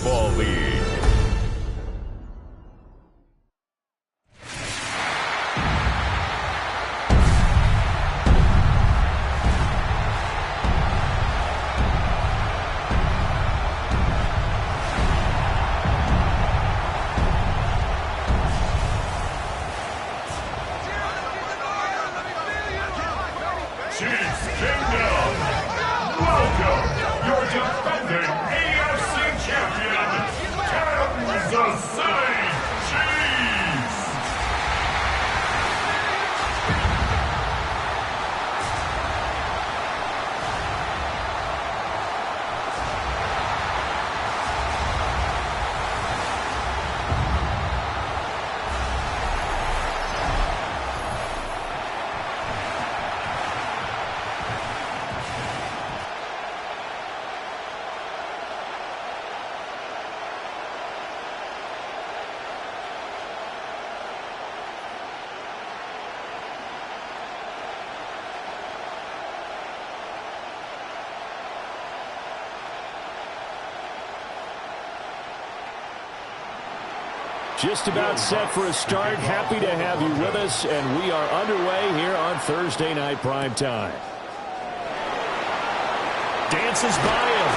Football League. Chiefs Kingdom, welcome your defending AFC champion, Kansas City Chiefs. Just about set for a start. Happy to have you with us, and we are underway here on Thursday Night Prime Time. Dances by him.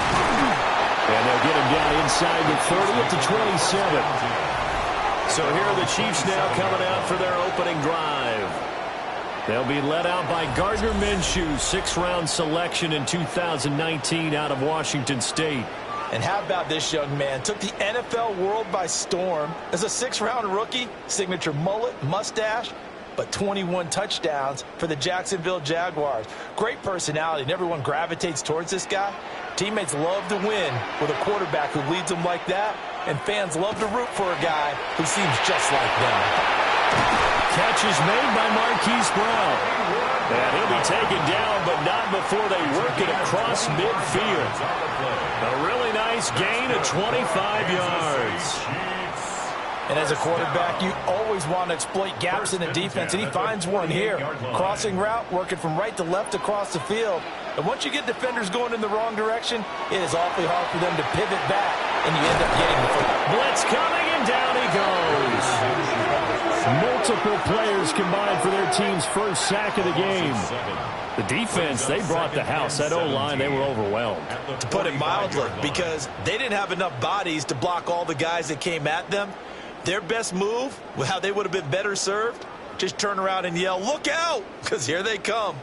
And they'll get him down inside the 30 at the 27. So here are the Chiefs now coming out for their opening drive. They'll be led out by Gardner Minshew, sixth-round selection in 2019 out of Washington State. And how about this young man? Took the NFL world by storm as a sixth-round rookie, signature mullet, mustache, but 21 touchdowns for the Jacksonville Jaguars. Great personality, and everyone gravitates towards this guy. Teammates love to win with a quarterback who leads them like that, and fans love to root for a guy who seems just like them. Catch is made by Marquise Brown. And he'll be taken down, but not before they work it across midfield. A really nice gain of 25 yards. And as a quarterback, you always want to exploit gaps in the defense, and he finds one here. Crossing route, working from right to left across the field. And once you get defenders going in the wrong direction, it is awfully hard for them to pivot back, and you end up getting the football. Blitz coming, and down he goes. Multiple players combined for their team's first sack of the game. The defense, they brought the house. That O-line, they were overwhelmed. To put it mildly, because they didn't have enough bodies to block all the guys that came at them. Their best move, how they would have been better served, just turn around and yell, "Look out!" because here they come.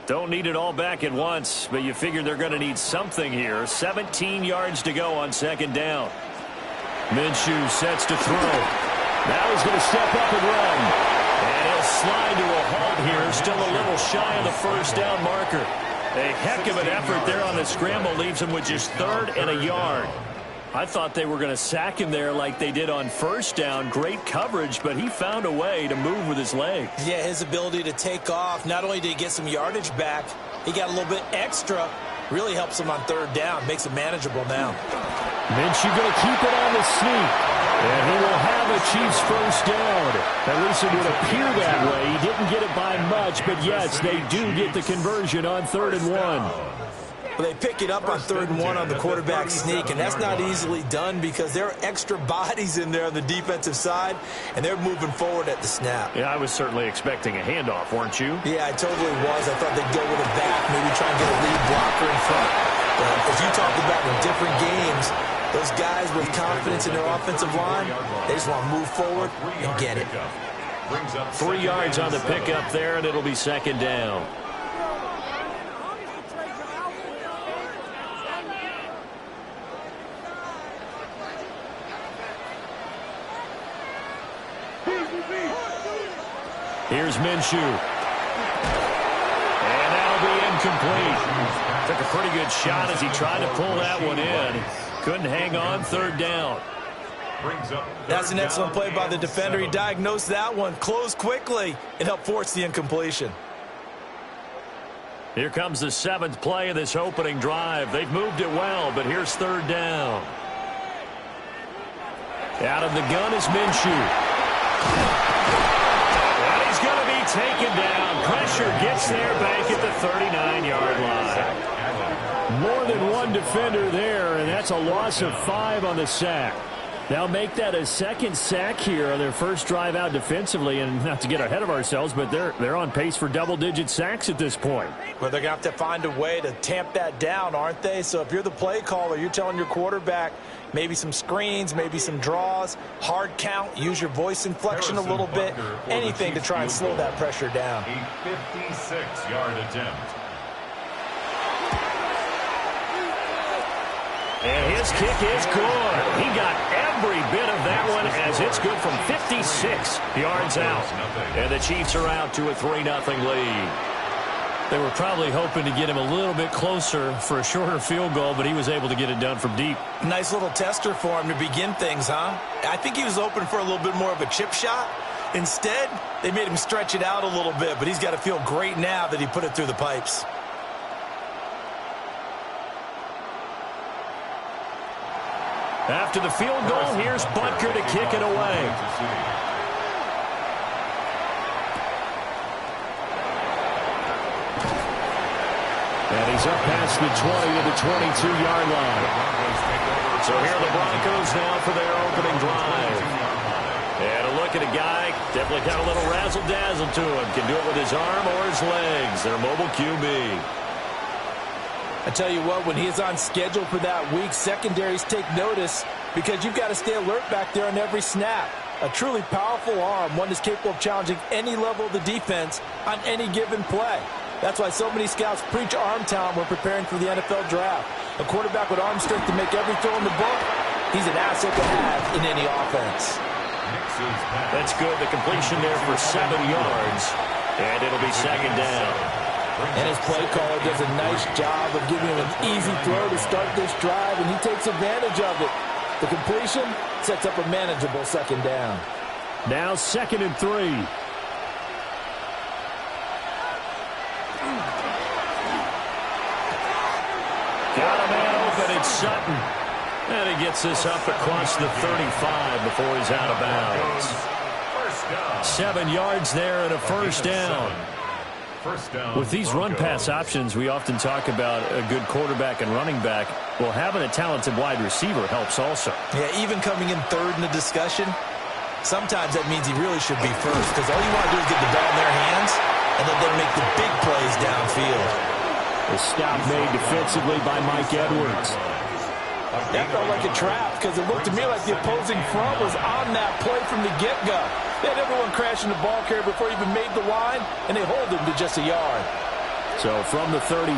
Don't need it all back at once, but you figure they're going to need something here. 17 yards to go on second down. Minshew sets to throw. Now he's going to step up and run. And he'll slide to a halt here, still a little shy of the first down marker. A heck of an effort there on the scramble leaves him with just third and a yard. I thought they were going to sack him there like they did on first down. Great coverage, but he found a way to move with his legs. Yeah, his ability to take off, not only did he get some yardage back, he got a little bit extra. Really helps him on third down, makes it manageable now. Minshew going to keep it on the sneak. And he will have a Chiefs first down. At least it would appear that way. He didn't get it by much, but yes, they do get the conversion on 3rd and 1. Well, they pick it up on 3rd and 1 on the quarterback sneak, and that's not easily done because there are extra bodies in there on the defensive side, and they're moving forward at the snap. Yeah, I was certainly expecting a handoff, weren't you? Yeah, I totally was. I thought they'd go with a back, maybe try and get a lead blocker in front. But as you talked about in different games, those guys with confidence in their offensive line, they just want to move forward and get it. 3 yards on the pickup there, and it'll be second down. Here's Minshew. And that'll be incomplete. Took a pretty good shot as he tried to pull that one in. Couldn't hang on, 3rd down. That's an excellent play by the defender. He diagnosed that one, closed quickly, and helped force the incompletion. Here comes the 7th play of this opening drive. They've moved it well, but here's 3rd down. Out of the gun is Minshew. And he's going to be taken down. Pressure gets there back at the 39-yard line. More than one defender there, and that's a loss of 5 on the sack. They'll make that a second sack here on their first drive out defensively, and not to get ahead of ourselves, but they're on pace for double-digit sacks at this point. Well, they're going to have to find a way to tamp that down, aren't they? So if you're the play caller, you're telling your quarterback maybe some screens, maybe some draws, hard count, use your voice inflection a little bit, anything to try and slow that pressure down. A 56-yard attempt. And his kick is good. He got every bit of that one as it's good from 56 yards out. And the Chiefs are out to a 3-0 lead. They were probably hoping to get him a little bit closer for a shorter field goal, but he was able to get it done from deep. Nice little tester for him to begin things, huh? I think he was hoping for a little bit more of a chip shot. Instead, they made him stretch it out a little bit, but he's got to feel great now that he put it through the pipes. After the field goal, here's Butker to kick it away. And he's up past the 20 to the 22-yard line. So here are the Broncos now for their opening drive. And a look at a guy, definitely got a little razzle-dazzle to him. Can do it with his arm or his legs. Their mobile QB. I tell you what, when he is on schedule for that week, secondaries take notice because you've got to stay alert back there on every snap. A truly powerful arm, one that's capable of challenging any level of the defense on any given play. That's why so many scouts preach arm talent when preparing for the NFL draft. A quarterback with arm strength to make every throw in the book, he's an asset to have in any offense. That's good. The completion there for 7 yards, and it'll be second down. And his play caller does a nice job of giving him an easy throw to start this drive, and he takes advantage of it. The completion sets up a manageable second down. Now 2nd and 3. Got a man open, it's Sutton. And he gets this up across the 35 before he's out of bounds. 7 yards there and a first down. With these run-pass options, we often talk about a good quarterback and running back. Well, having a talented wide receiver helps also. Yeah, even coming in third in the discussion, sometimes that means he really should be first because all you want to do is get the ball in their hands and let them make the big plays downfield. The stop made defensively by Mike Edwards. That felt like a trap because it looked to me like the opposing front was on that play from the get-go. They had everyone crashing the ball carrier before he even made the line, and they hold him to just a yard. So from the 37,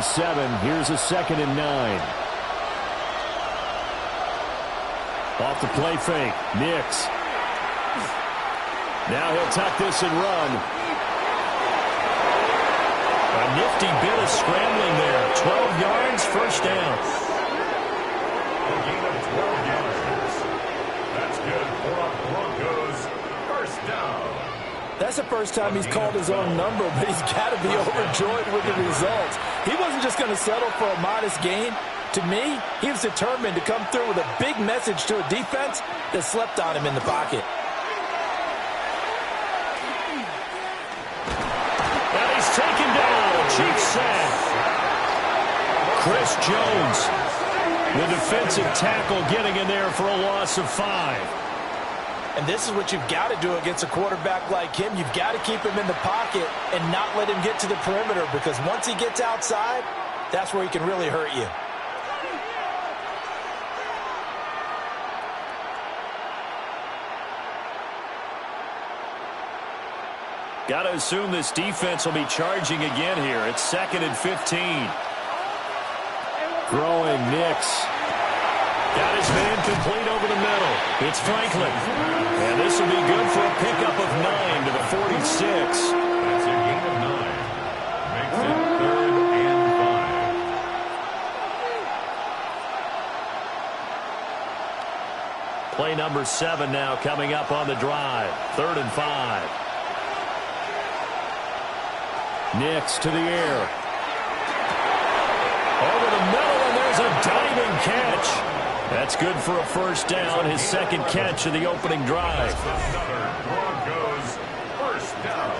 here's a 2nd and 9. Off the play fake, Nix. Now he'll tuck this and run. A nifty bit of scrambling there. 12 yards, first down. A gain of 12 yards. That's good for a Broncos first down. That's the first time he's called his own number, but he's got to be overjoyed with the results. He wasn't just going to settle for a modest gain. To me, he was determined to come through with a big message to a defense that slept on him in the pocket. And he's taken down. Chiefs sack. Chris Jones, the defensive tackle, getting in there for a loss of 5. And this is what you've got to do against a quarterback like him. You've got to keep him in the pocket and not let him get to the perimeter because once he gets outside, that's where he can really hurt you. Got to assume this defense will be charging again here. It's 2nd and 15. Throwing Nix. Got his man complete over the middle. It's Franklin. And this will be good for a pickup of 9 to the 46. That's a gain of 9. Makes it 3rd and 5. Play number 7 now coming up on the drive. 3rd and 5. Nix to the air. Over the middle, and there's a diving catch. That's good for a first down, his 2nd catch of the opening drive. Another Broncos first down.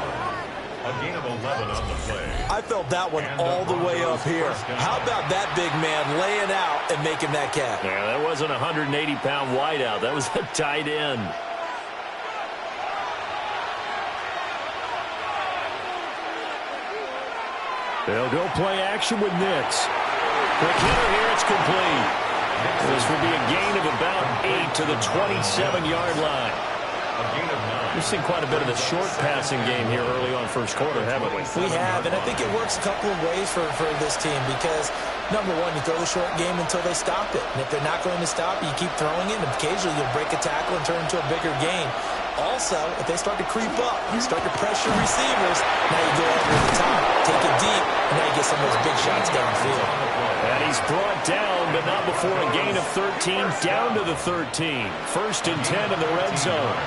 A A gain of 11 on the play. I felt that one all the way up here. How about that big man laying out and making that catch? Yeah, that wasn't a 180-pound wideout. That was a tight end. They'll go play action with Nix. Quick hitter here, it's complete. This will be a gain of about 8 to the 27-yard line. A gain of 9. We've seen quite a bit of the short passing game here early on first quarter, haven't we? We have, and I think it works a couple of ways for this team because, number one, you throw the short game until they stop it. And if they're not going to stop it, you keep throwing it, and occasionally you'll break a tackle and turn it into a bigger gain. Also, if they start to creep up, you start to pressure receivers, now you go over the top, take it deep, and now you get some of those big shots downfield. And he's brought down, but not before a gain of 13, down to the 13. First and 10 in the red zone.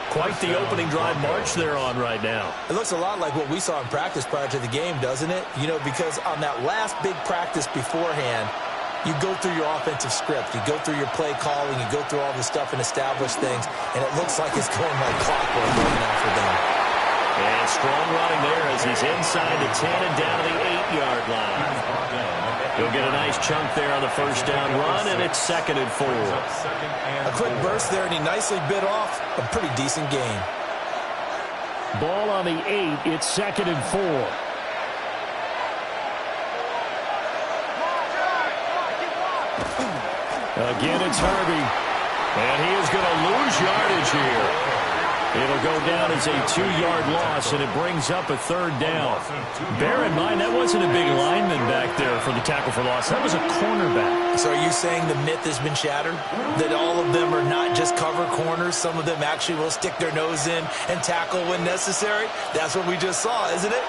Quite the opening drive march they're on right now. It looks a lot like what we saw in practice prior to the game, doesn't it? You know, because on that last big practice beforehand, you go through your offensive script. You go through your play calling. You go through all this stuff and establish things. And it looks like it's going like clockwork right now for them. And strong running there as he's inside the 10 and down to the 8-yard line. He'll get a nice chunk there on the first down run, and it's 2nd and 4. A quick burst there, and he nicely bit off a pretty decent gain. Ball on the 8. It's 2nd and 4. Again, it's Herbie. And he is going to lose yardage here. It'll go down as a 2-yard loss, and it brings up a 3rd down. Bear in mind, that wasn't a big lineman back there for the tackle for loss. That was a cornerback. So are you saying the myth has been shattered? That all of them are not just cover corners? Some of them actually will stick their nose in and tackle when necessary? That's what we just saw, isn't it?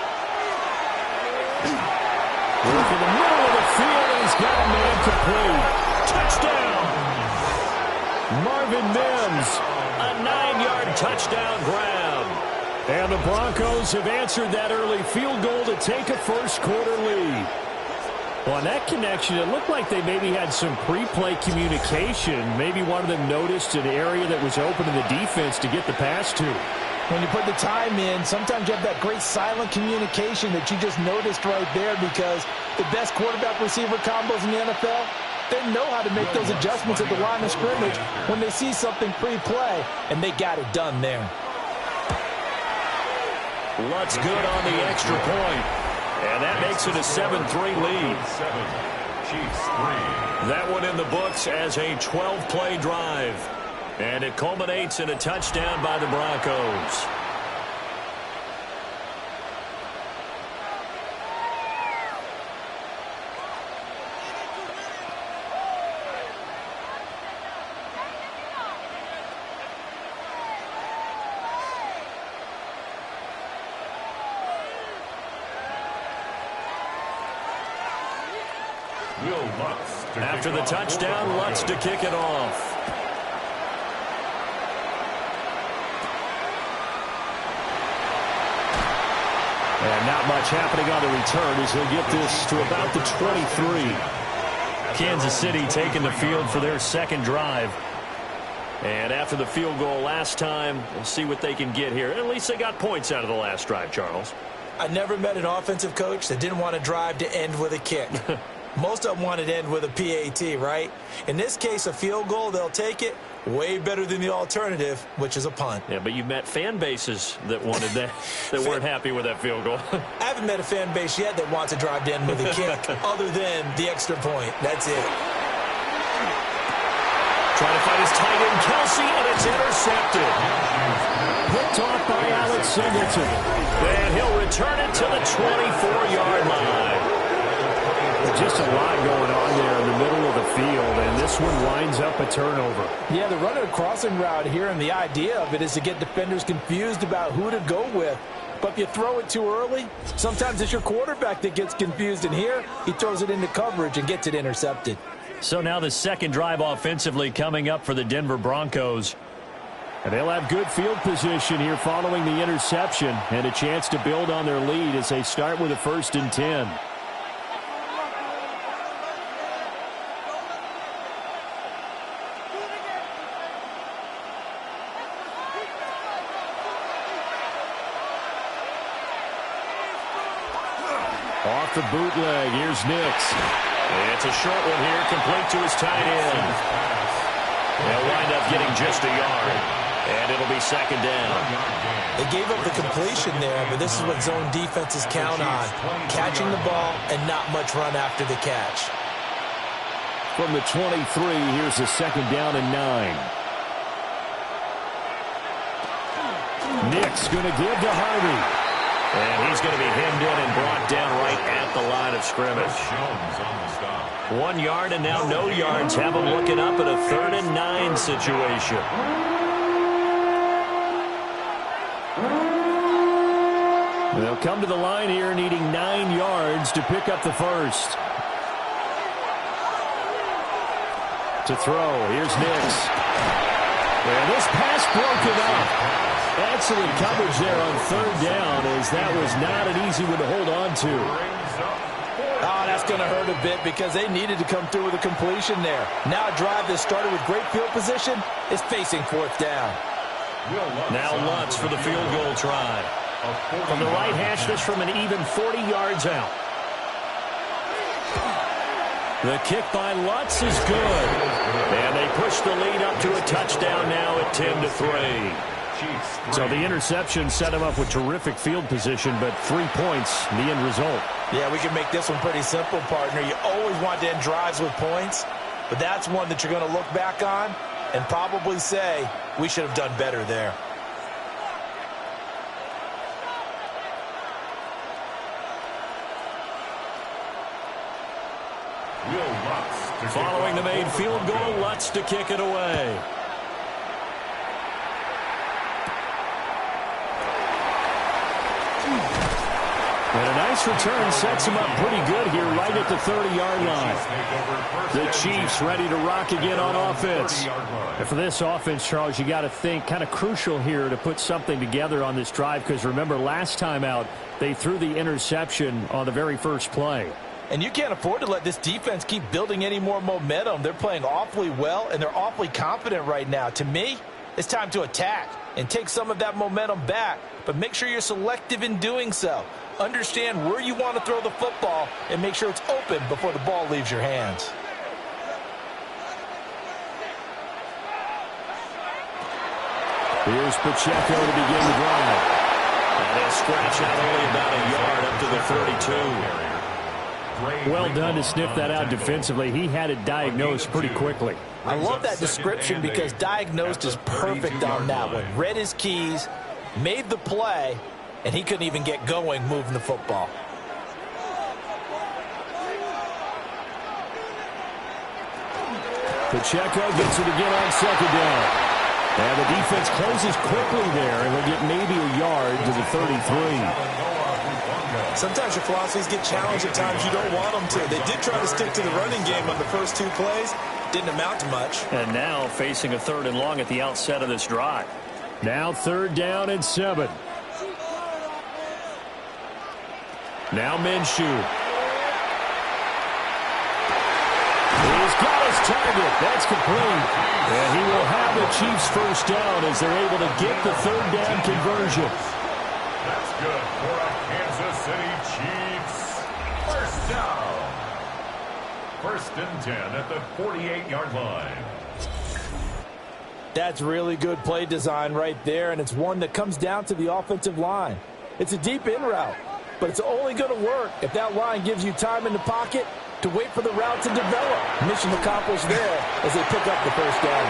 Work in the middle of the field, and he's got a man complete. Touchdown! Marvin Mims, a 9-yard touchdown grab. And the Broncos have answered that early field goal to take a first-quarter lead. Well, on that connection, it looked like they maybe had some pre-play communication. Maybe one of them noticed an area that was open in the defense to get the pass to. When you put the time in, sometimes you have that great silent communication that you just noticed right there because the best quarterback-receiver combos in the NFL, they know how to make those adjustments at the line of scrimmage when they see something pre-play, and they got it done there. Lutt's good on the extra point, and that makes it a 7-3 lead. 7, Chiefs 3. That one in the books as a 12-play drive, and it culminates in a touchdown by the Broncos. After the touchdown, Lutz to kick it off. And not much happening on the return as he'll get this to about the 23. Kansas City taking the field for their second drive. And after the field goal last time, we'll see what they can get here. At least they got points out of the last drive, Charles. I never met an offensive coach that didn't want to drive to end with a kick. Most of them wanted to end with a PAT, right? In this case, a field goal, they'll take it. Way better than the alternative, which is a punt. Yeah, but you've met fan bases that wanted that, that weren't happy with that field goal. I haven't met a fan base yet that wants to drive to end with a kick other than the extra point. That's it. Trying to find his tight end, Kelsey, and it's intercepted. Picked off by Alex Singleton. And he'll return it to the 24-yard line. Just a lot going on there in the middle of the field, and this one winds up a turnover. Yeah, they're running a crossing route here, and the idea of it is to get defenders confused about who to go with. But if you throw it too early, sometimes it's your quarterback that gets confused, and here he throws it into coverage and gets it intercepted. So now the second drive offensively coming up for the Denver Broncos. And they'll have good field position here following the interception and a chance to build on their lead as they start with a 1st and 10. off the bootleg. Here's Nix. It's a short one here, complete to his tight end. They'll wind up getting just a yard, and it'll be second down. They gave up the completion there, but this is what zone defenses count on. Catching the ball and not much run after the catch. From the 23, here's a second down and 9. Nick's going to give to Harvey. And he's going to be hemmed in and brought down right at the line of scrimmage. 1 yard and now no yards. Have him looking up at a 3rd and 9 situation. They'll come to the line here needing 9 yards to pick up the first. To throw. Here's Nix. And this pass broken up. Excellent coverage there on 3rd down, as that was not an easy one to hold on to. Oh, that's going to hurt a bit because they needed to come through with a completion there. Now a drive that started with great field position is facing 4th down. Now Lutz for the field goal try. From the right hash, this from an even 40 yards out. The kick by Lutz is good. And they push the lead up to a touchdown now at 10-3. So the interception set him up with terrific field position, but 3 points, the end result. Yeah, we can make this one pretty simple, partner. You always want to end drives with points, but that's one that you're going to look back on and probably say, we should have done better there. Following the made field goal, Lutz to kick it away. And a nice return sets him up pretty good here right at the 30-yard line. The Chiefs ready to rock again on offense. And for this offense, Charles, you got to think kind of crucial here to put something together on this drive, because remember last time out they threw the interception on the very first play. And you can't afford to let this defense keep building any more momentum. They're playing awfully well, and they're awfully confident right now. To me, it's time to attack and take some of that momentum back. But make sure you're selective in doing so. Understand where you want to throw the football and make sure it's open before the ball leaves your hands. Here's Pacheco to begin the drive. And they'll scratch out only about a yard up to the 32. Well done to sniff that out defensively. He had it diagnosed pretty quickly. I love that description because diagnosed is perfect on that one. Read his keys, made the play, and he couldn't even get going moving the football. Pacheco gets it again on second down. And the defense closes quickly there, and they'll get maybe a yard to the 33. Sometimes your philosophies get challenged at times you don't want them to. They did try to stick to the running game on the first 2 plays. Didn't amount to much. And now facing a 3rd and long at the outset of this drive. Now 3rd down and 7. Now Minshew. He's got his target. That's complete. And he will have the Chiefs first down as they're able to get the 3rd down conversion. That's good for a Kansas City Chiefs. First down. 1st and 10 at the 48-yard line. That's really good play design right there, and it's one that comes down to the offensive line. It's a deep in route, but it's only going to work if that line gives you time in the pocket to wait for the route to develop. Mission accomplished there as they pick up the first down.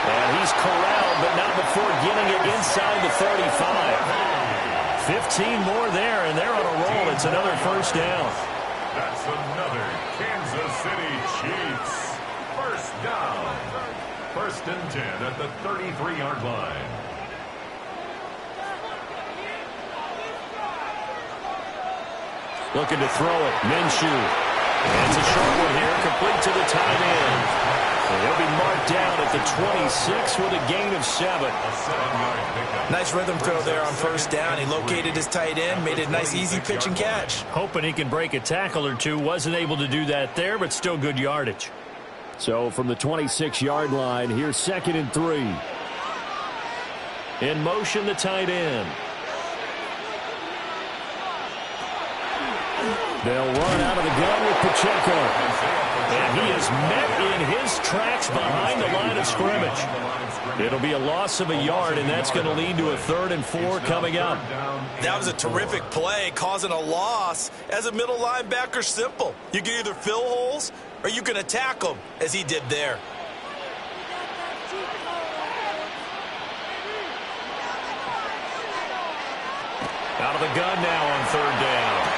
And he's corralled, but not before getting it inside the 35. 15 more there, and they're on a roll. It's another first down. That's another Kansas City Chiefs. First down. 1st and 10 at the 33-yard line. Looking to throw it. Minshew. And it's a short one here, complete to the tight end. And he'll be marked down at the 26 with a gain of 7. Nice rhythm throw there on first down. He located his tight end, made it a nice easy pitch and catch. Hoping he can break a tackle or two. Wasn't able to do that there, but still good yardage. So from the 26-yard line, here's 2nd and 3. In motion, the tight end. They'll run out of the gun with Pacheco. And he is met in his tracks behind the line of scrimmage. It'll be a loss of a yard, and that's going to lead to a 3rd and 4 coming up. That was a terrific play, causing a loss. As a middle linebacker, simple. You can either fill holes or you can attack them, as he did there. Out of the gun now on 3rd down.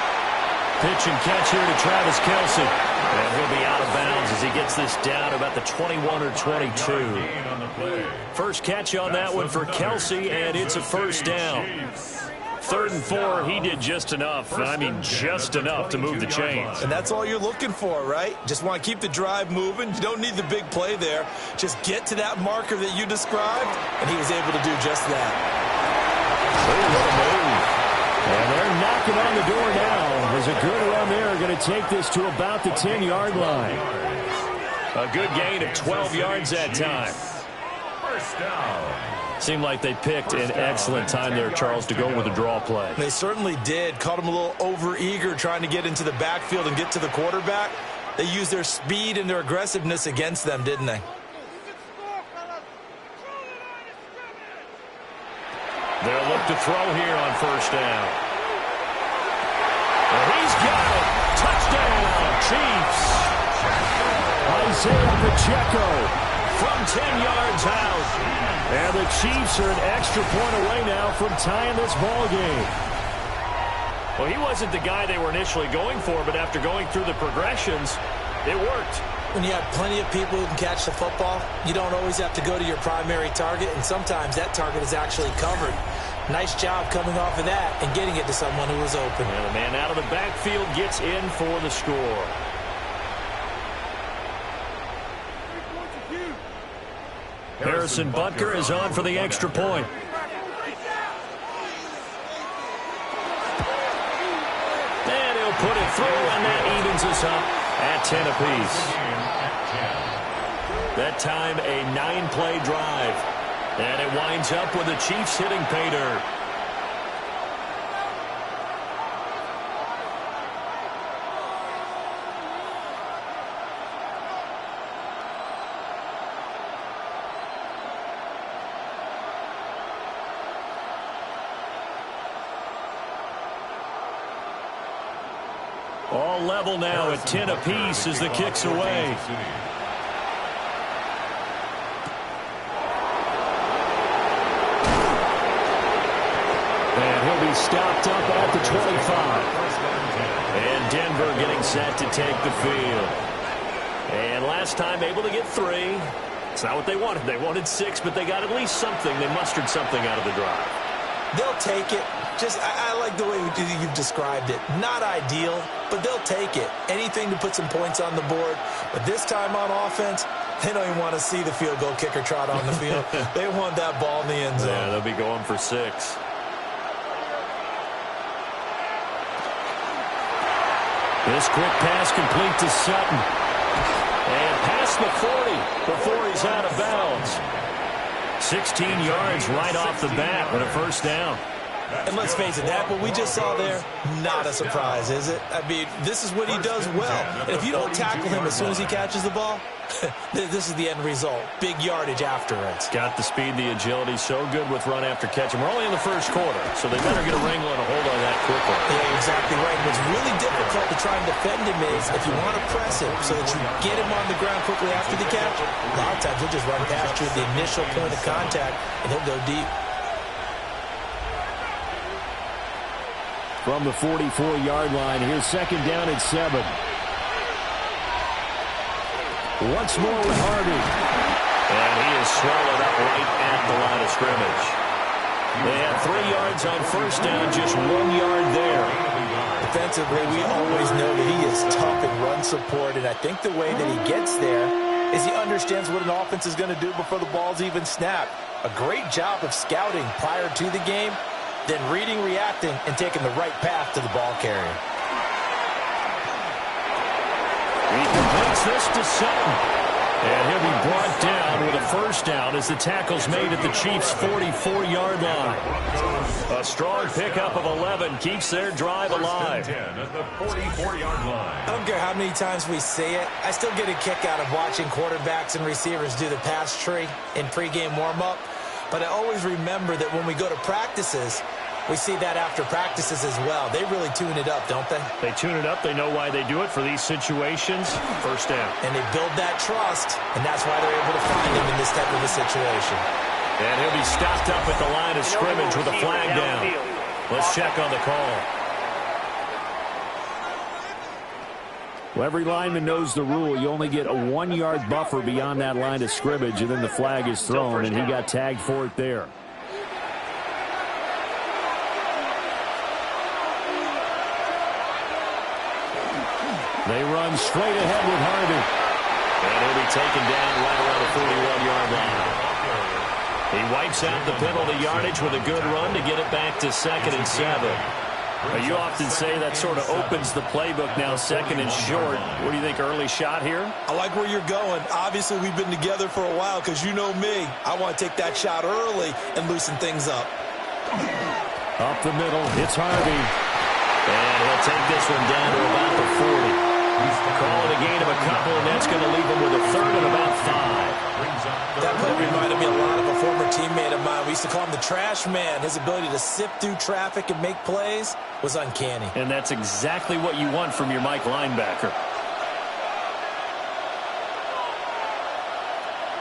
Pitch and catch here to Travis Kelce. And he'll be out of bounds as he gets this down about the 21 or 22. First catch on that one for Kelce, and it's a 1st down. 3rd and 4, he did just enough. I mean, just enough to move the chains. And that's all you're looking for, right? Just want to keep the drive moving. You don't need the big play there. Just get to that marker that you described, and he was able to do just that. What a move. And they're knocking on the door now. There's a good run there. Going to take this to about the 10-yard line. A good gain of 12 yards that time. First down. Seemed like they picked an excellent time there, Charles, to go with a draw play. They certainly did. Caught him a little over-eager trying to get into the backfield and get to the quarterback. They used their speed and their aggressiveness against them, didn't they? They'll look to throw here on 1st down. And he's got it. Touchdown, Chiefs. Isaiah Pacheco from 10 yards out. And the Chiefs are an extra point away now from tying this ball game. Well, he wasn't the guy they were initially going for, but after going through the progressions, it worked. When you have plenty of people who can catch the football, you don't always have to go to your primary target, and sometimes that target is actually covered. Nice job coming off of that and getting it to someone who was open. And the man out of the backfield gets in for the score. Harrison Butker is on for the extra point. And he'll put it through, and that evens us up at 10 apiece. That time a 9-play drive. And it winds up with the Chiefs hitting pay dirt. All level now at 10 apiece as the kick's away. And he'll be stopped up at the 25. And Denver getting set to take the field. And last time able to get 3. It's not what they wanted. They wanted 6, but they got at least something. They mustered something out of the drive. They'll take it. I like the way you've described it. Not ideal, but they'll take it. Anything to put some points on the board. But this time on offense, they don't even want to see the field goal kicker trot on the field. They want that ball in the end zone. Yeah, they'll be going for 6. This quick pass complete to Sutton. And past the 40 before he's out of bounds. 16 yards right off the bat with a 1st down. And let's face it, that what we just saw there, not a surprise, is it? I mean, this is what he does well. And if you don't tackle him as soon as he catches the ball, this is the end result. Big yardage afterwards. Got the speed, the agility, so good with run after catch. And we're only in the 1st quarter, so they better get a wrangle and a hold on that quickly. Yeah, exactly right. What's really difficult to try and defend him is if you want to press him so that you get him on the ground quickly after the catch, a lot of times he'll just run past you at the initial point of contact, and he'll go deep. From the 44-yard line, here's 2nd down at 7. Once more with Harvey. And he is swallowed up right at the line of scrimmage. They had 3 yards on 1st down, just 1 yard there. Defensively, we always know that he is tough in run support, and I think the way that he gets there is he understands what an offense is going to do before the ball's even snapped. A great job of scouting prior to the game, then reading, reacting, and taking the right path to the ball carrier. He completes this to Sutton. And he'll be brought down with a first down as the tackle's made at the Chiefs' 44-yard line. A strong pickup of 11 keeps their drive alive. 10 at the 44-yard line. I don't care how many times we see it. I still get a kick out of watching quarterbacks and receivers do the pass tree in pregame warm-up. But I always remember that when we go to practices, we see that after practices as well. They really tune it up, don't they? They tune it up. They know why they do it for these situations. First down. And they build that trust, and that's why they're able to find him in this type of a situation. And he'll be stopped up at the line of scrimmage with a flag down. Let's check on the call. Well, every lineman knows the rule. You only get a 1-yard buffer beyond that line of scrimmage, and then the flag is thrown, and he got tagged for it there. They run straight ahead with Harvey. And he'll be taken down right around the 41-yard line. He wipes out the penalty yardage with a good run to get it back to 2nd and 7. You often say that sort of opens the playbook now, 2nd and short. What do you think, early shot here? I like where you're going. Obviously, we've been together for a while because you know me. I want to take that shot early and loosen things up. Up the middle, it's Harvey. And he'll take this one down to about the 40. Calling a gain of a couple, and that's going to leave him with a 3rd and about 5. That play reminded me a lot of a former teammate of mine. We used to call him the trash man. His ability to sift through traffic and make plays was uncanny. And that's exactly what you want from your Mike linebacker.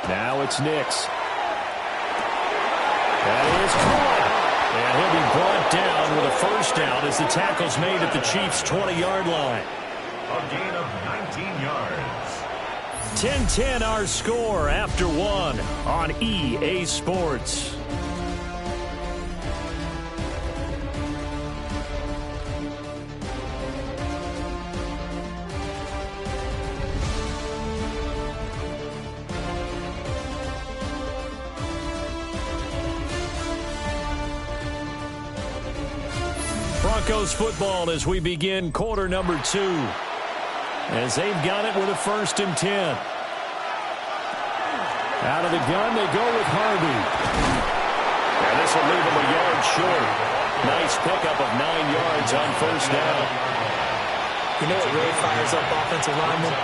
Now it's Nix. That is caught. And he'll be brought down with a first down as the tackle's made at the Chiefs' 20-yard line. A gain of 19 yards. 10-10 our score after 1 on EA Sports. Broncos football as we begin quarter number 2. As they've got it with a 1st and 10. Out of the gun, they go with Harvey. And this will leave him a yard short. Nice pickup of 9 yards on first down. You know what really fires up offensive linemen?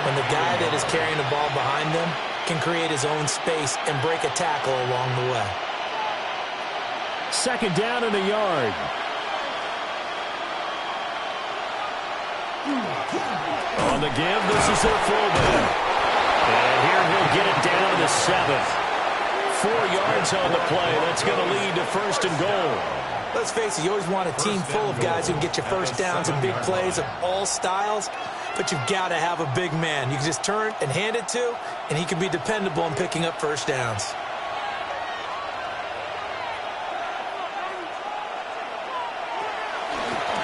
When the guy that is carrying the ball behind them can create his own space and break a tackle along the way. 2nd down and a yard. On the give, this is their fullback. And here he'll get it down to the 7th. 4 yards on the play. That's going to lead to 1st and goal. Let's face it, you always want a team full of guys who can get you first downs and big plays of all styles, but you've got to have a big man you can just turn and hand it to, and he can be dependable in picking up first downs.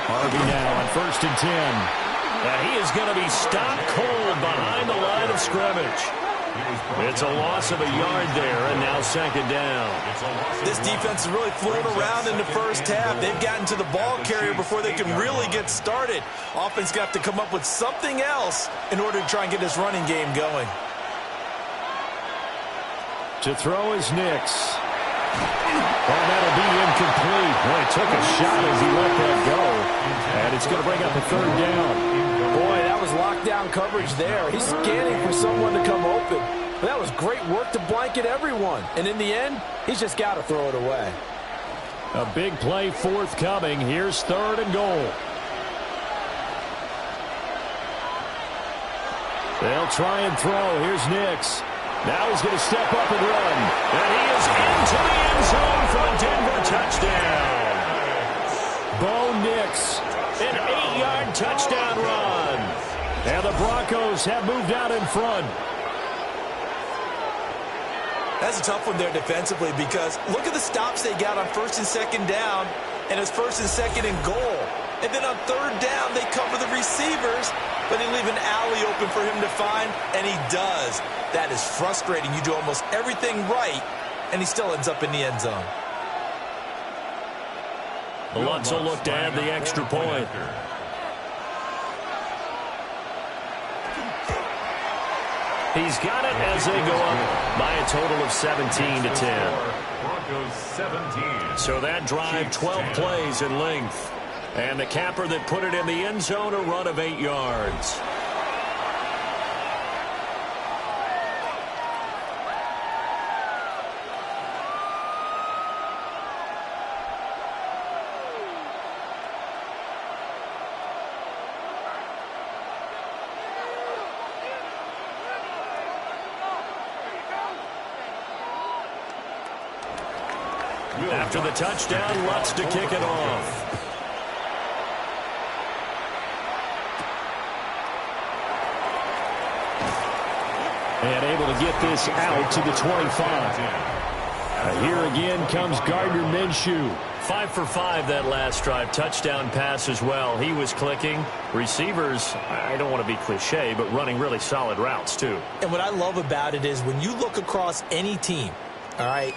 Harvey now on 1st and 10. And he is going to be stopped cold behind the line of scrimmage. It's a loss of a yard there, and now 2nd down. This defense has really flown around in the first half. They've gotten to the ball carrier before they can really get started. Offense got to come up with something else in order to try and get this running game going. To throw is Nix. Oh, that'll be incomplete. Boy, he took a shot as he let that go. And it's going to bring up a 3rd down. Boy, that was lockdown coverage there. He's scanning for someone to come open. That was great work to blanket everyone. And in the end, he's just got to throw it away. A big play forthcoming. Here's 3rd and goal. They'll try and throw. Here's Nix. Now he's going to step up and run. And he is into the end zone for a Denver touchdown. Bo Nix. An 8-yard touchdown run. And the Broncos have moved out in front. That's a tough one there defensively because look at the stops they got on 1st and 2nd down, and it's 1st and 2nd and goal. And then on 3rd down, they cover the receivers, but they leave an alley open for him to find, and he does. That is frustrating. You do almost everything right, and he still ends up in the end zone. The Lutz will look to add the extra point. He's got it as they go up by a total of 17-10. Broncos 17. So that drive, 12 plays in length. And the capper that put it in the end zone, a run of 8 yards. After the touchdown, Lutz to kick it off. And able to get this out to the 25. Here again comes Gardner Minshew. 5 for 5 that last drive. Touchdown pass as well. He was clicking. Receivers, I don't want to be cliche, but running really solid routes too. And what I love about it is when you look across any team, all right,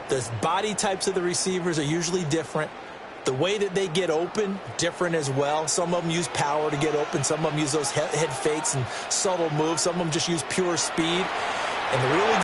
the body types of the receivers are usually different. The way that they get open, different as well. Some of them use power to get open. Some of them use those head fakes and subtle moves. Some of them just use pure speed. And the really